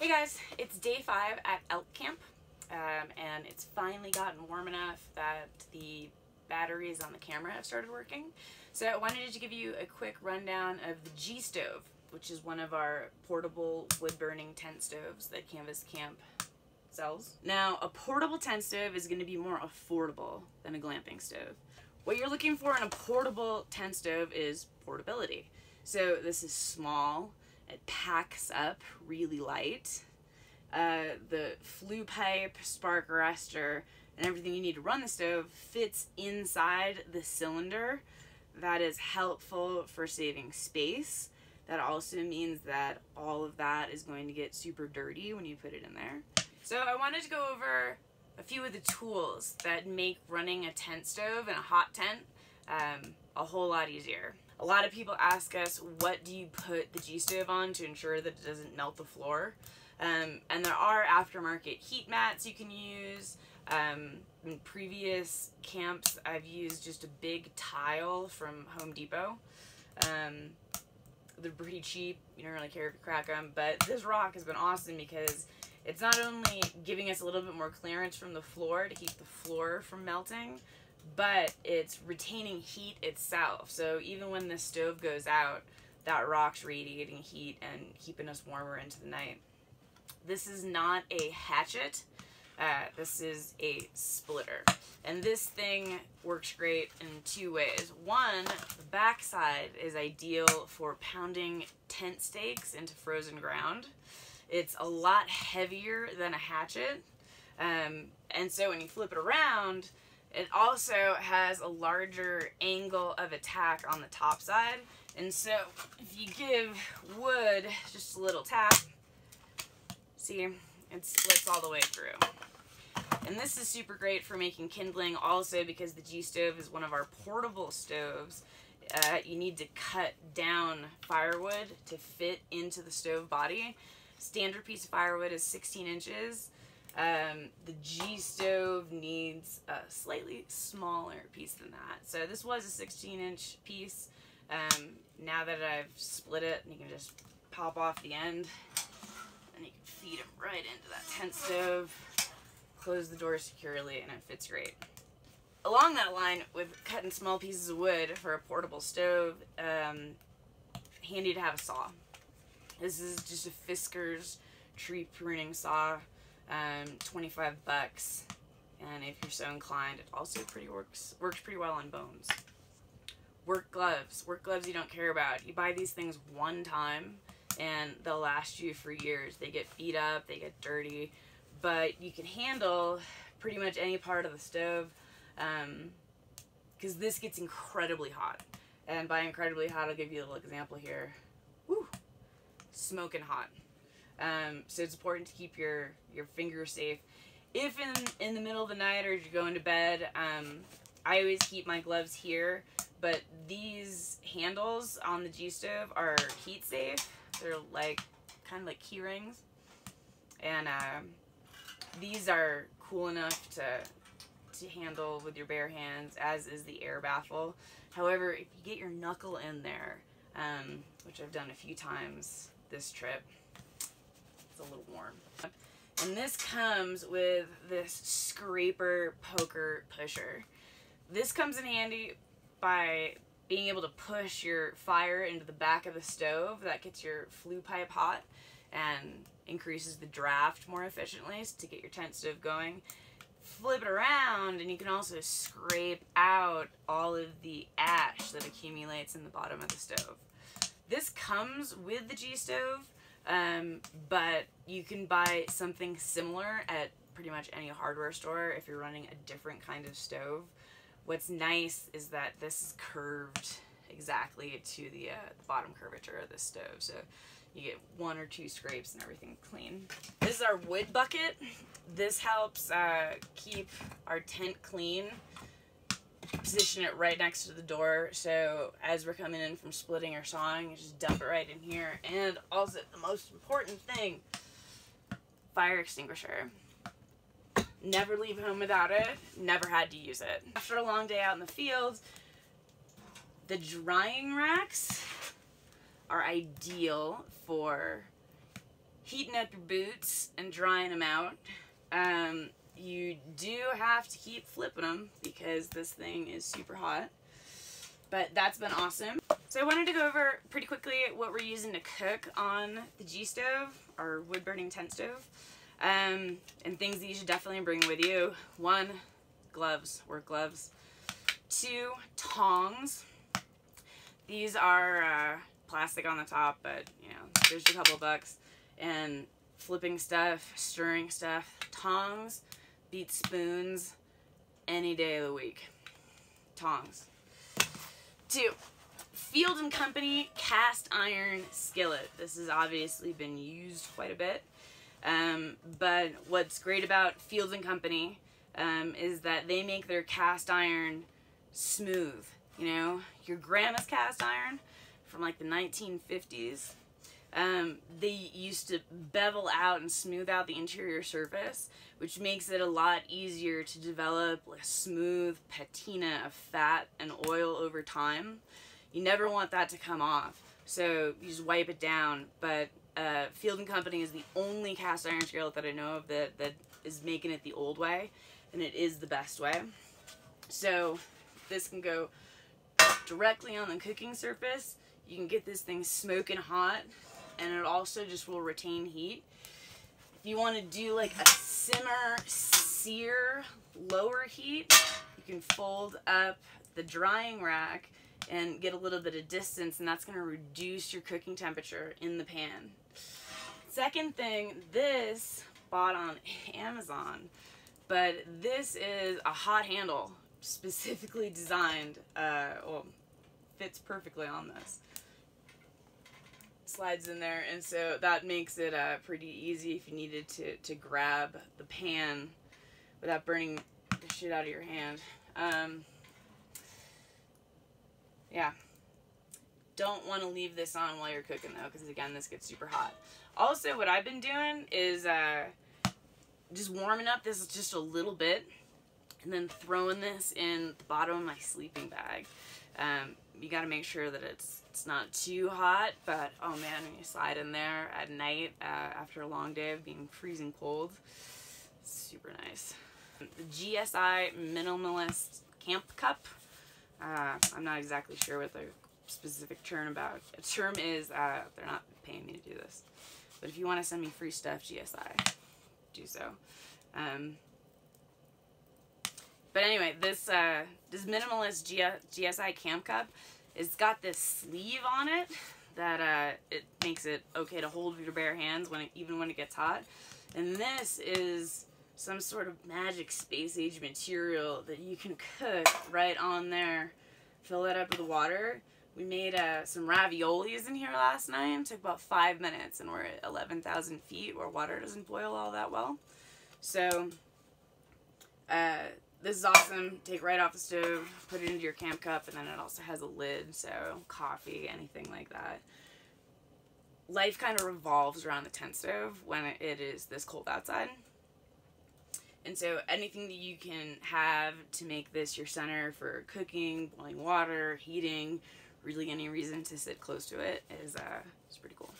Hey guys, it's day 5 at elk camp, and it's finally gotten warm enough that the batteries on the camera have started working. So I wanted to give you a quick rundown of the Gstove, which is one of our portable wood-burning tent stoves that CanvasCamp sells. Now, a portable tent stove is going to be more affordable than a glamping stove. What you're looking for in a portable tent stove is portability. So this is small. It packs up really light. The flue pipe, spark arrestor, and everything you need to run the stove fits inside the cylinder. That is helpful for saving space. That also means that all of that is going to get super dirty when you put it in there. So I wanted to go over a few of the tools that make running a tent stove in a hot tent a whole lot easier. A lot of people ask us, what do you put the Gstove on to ensure that it doesn't melt the floor? And there are aftermarket heat mats you can use. In previous camps, I've used just a big tile from Home Depot. They're pretty cheap. You don't really care if you crack them, but this rock has been awesome because it's not only giving us a little bit more clearance from the floor to keep the floor from melting, but it's retaining heat itself. So even when the stove goes out, that rock's radiating heat and keeping us warmer into the night. This is not a hatchet. This is a splitter. And this thing works great in two ways. One, the backside is ideal for pounding tent stakes into frozen ground. It's a lot heavier than a hatchet. And so when you flip it around, it also has a larger angle of attack on the top side. And so if you give wood just a little tap, see, it splits all the way through. And this is super great for making kindling also because the Gstove is one of our portable stoves. You need to cut down firewood to fit into the stove body. Standard piece of firewood is 16 inches. The Gstove needs a slightly smaller piece than that. So this was a 16-inch piece. Now that I've split it, you can just pop off the end and you can feed it right into that tent stove, close the door securely, and it fits great. Along that line, with cutting small pieces of wood for a portable stove, handy to have a saw. This is just a Fisker's tree pruning saw, 25 bucks, and if you're so inclined, it also works pretty well on bones. Work gloves you don't care about. You buy these things one time, and they'll last you for years. They get beat up, they get dirty, but you can handle pretty much any part of the stove, because this gets incredibly hot. And by incredibly hot, I'll give you a little example here. Woo! Smoking hot. So it's important to keep your fingers safe. If in the middle of the night or as you're going to bed, I always keep my gloves here, but these handles on the Gstove are heat safe. They're like kind of like key rings, and these are cool enough to handle with your bare hands, as is the air baffle. However, if you get your knuckle in there, which I've done a few times this trip, it's a little warm. And this comes with this scraper poker pusher. This comes in handy by being able to push your fire into the back of the stove. That gets your flue pipe hot and increases the draft more efficiently to get your tent stove going. Flip it around and you can also scrape out all of the ash that accumulates in the bottom of the stove. This comes with the Gstove, but you can buy something similar at pretty much any hardware store if you're running a different kind of stove. What's nice is that this is curved exactly to the bottom curvature of this stove, so you get 1 or 2 scrapes and everything clean. This is our wood bucket. This helps keep our tent clean. Position it right next to the door, so as we're coming in from splitting or sawing, you just dump it right in here. And also, the most important thing, fire extinguisher. Never leave home without it. Never had to use it. After a long day out in the field, the drying racks are ideal for heating up your boots and drying them out. You do have to keep flipping them because this thing is super hot. But that's been awesome. So I wanted to go over pretty quickly what we're using to cook on the Gstove, our wood-burning tent stove. And things that you should definitely bring with you. 1, gloves, work gloves. 2, tongs. These are plastic on the top, but you know, there's a couple of bucks. And flipping stuff, stirring stuff. Tongs beat spoons any day of the week. Tongs. 2, Field & Company cast iron skillet. This has obviously been used quite a bit. But what's great about Field & Company is that they make their cast iron smooth. You know, your grandma's cast iron from like the 1950s. They used to bevel out and smooth out the interior surface, which makes it a lot easier to develop a smooth patina of fat and oil over time. You never want that to come off, so you just wipe it down. But Field & Company is the only cast iron skillet that I know of that is making it the old way, and it is the best way. So this can go directly on the cooking surface. You can get this thing smoking hot, and it also just will retain heat. If you want to do like a simmer, sear, lower heat, you can fold up the drying rack and get a little bit of distance, and that's going to reduce your cooking temperature in the pan. Second thing, this bought on Amazon, but this is a hot handle specifically designed, well, fits perfectly on this. Slides in there, and so that makes it pretty easy if you needed to grab the pan without burning the shit out of your hand. Yeah, don't want to leave this on while you're cooking though, because again, this gets super hot. Also, what I've been doing is just warming up this just a little bit and then throwing this in the bottom of my sleeping bag. You got to make sure that it's not too hot, but oh man, when you slide in there at night after a long day of being freezing cold, it's super nice. The GSI Minimalist Camp Cup. I'm not exactly sure what the specific term is. They're not paying me to do this, but if you want to send me free stuff, GSI, do so. But anyway, this minimalist GSI Camp Cup, it's got this sleeve on it that it makes it okay to hold with your bare hands even when it gets hot. And this is some sort of magic space age material that you can cook right on there. Fill that up with water. We made some raviolis in here last night. It took about 5 minutes, and we're at 11,000 feet where water doesn't boil all that well. So this is awesome. Take right off the stove, put it into your camp cup, and then it also has a lid, so coffee, anything like that. Life kind of revolves around the tent stove when it is this cold outside. And so anything that you can have to make this your center for cooking, boiling water, heating, really any reason to sit close to it is pretty cool.